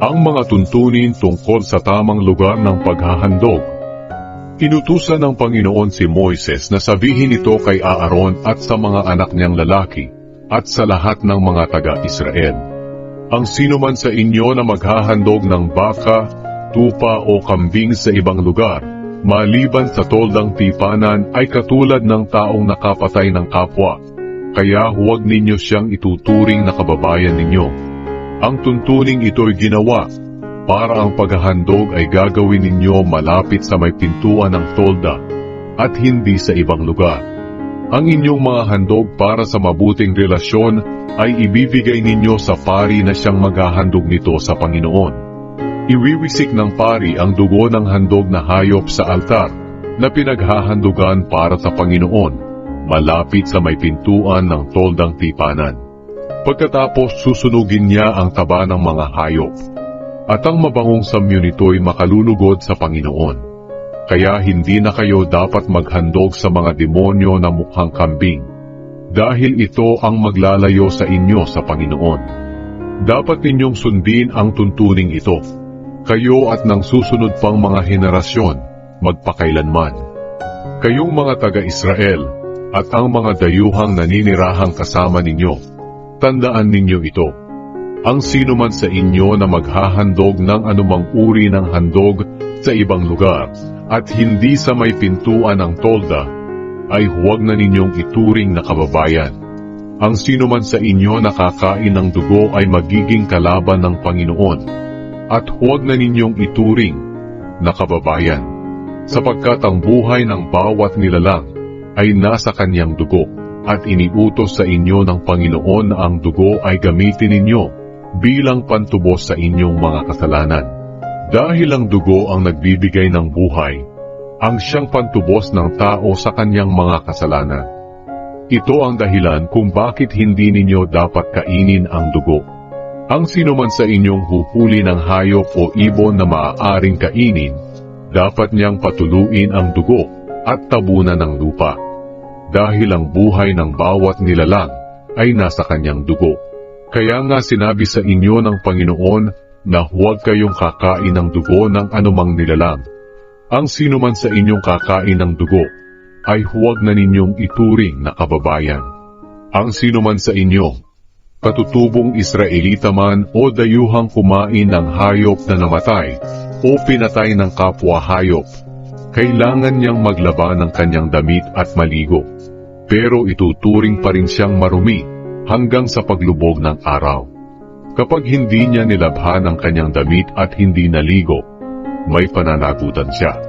Ang mga tuntunin tungkol sa tamang lugar ng paghahandog. Inutusan ng Panginoon si Moises na sabihin ito kay Aaron at sa mga anak niyang lalaki at sa lahat ng mga taga-Israel. Ang sinuman sa inyo na maghahandog ng baka, tupa o kambing sa ibang lugar, maliban sa toldang tipanan ay katulad ng taong nakapatay ng kapwa, kaya huwag ninyo siyang ituturing na kababayan ninyo. Ang tuntuning ito'y ginawa para ang paghahandog ay gagawin ninyo malapit sa may pintuan ng tolda at hindi sa ibang lugar. Ang inyong mga handog para sa mabuting relasyon ay ibibigay ninyo sa pari na siyang maghahandog nito sa Panginoon. Iwiwisik ng pari ang dugo ng handog na hayop sa altar na pinaghahandugan para sa Panginoon, malapit sa may pintuan ng toldang tipanan. Pagkatapos susunugin niya ang taba ng mga hayop, at ang mabangong samyo nito'y makalulugod sa Panginoon. Kaya hindi na kayo dapat maghandog sa mga demonyo na mukhang kambing, dahil ito ang maglalayo sa inyo sa Panginoon. Dapat ninyong sundin ang tuntuning ito, kayo at ng susunod pang mga henerasyon, magpakailanman. Kayong mga taga-Israel, at ang mga dayuhang naninirahang kasama ninyo, tandaan ninyo ito. Ang sino man sa inyo na maghahandog ng anumang uri ng handog sa ibang lugar at hindi sa may pintuan ng tolda, ay huwag na ninyong ituring na kababayan. Ang sino man sa inyo na kakain ng dugo ay magiging kalaban ng Panginoon, at huwag na ninyong ituring na kababayan, sapagkat ang buhay ng bawat nilalang ay nasa kanyang dugo. At iniutos sa inyo ng Panginoon na ang dugo ay gamitin ninyo bilang pantubos sa inyong mga kasalanan. Dahil ang dugo ang nagbibigay ng buhay, ang siyang pantubos ng tao sa kanyang mga kasalanan. Ito ang dahilan kung bakit hindi ninyo dapat kainin ang dugo. Ang sinuman sa inyong huhuli ng hayop o ibon na maaaring kainin, dapat niyang patuluin ang dugo at tabunan ng lupa. Dahil ang buhay ng bawat nilalang ay nasa kanyang dugo. Kaya nga sinabi sa inyo ng Panginoon na huwag kayong kakain ng dugo ng anumang nilalang. Ang sinuman sa inyong kakain ng dugo ay huwag na ninyong ituring na kababayan. Ang sinuman sa inyo, katutubong Israelita man o dayuhang kumain ng hayop na namatay o pinatay ng kapwa hayop, kailangan niyang maglaba ng kanyang damit at maligo. Pero ituturing pa rin siyang marumi hanggang sa paglubog ng araw. Kapag hindi niya nilabhan ang kanyang damit at hindi naligo, may pananagutan siya.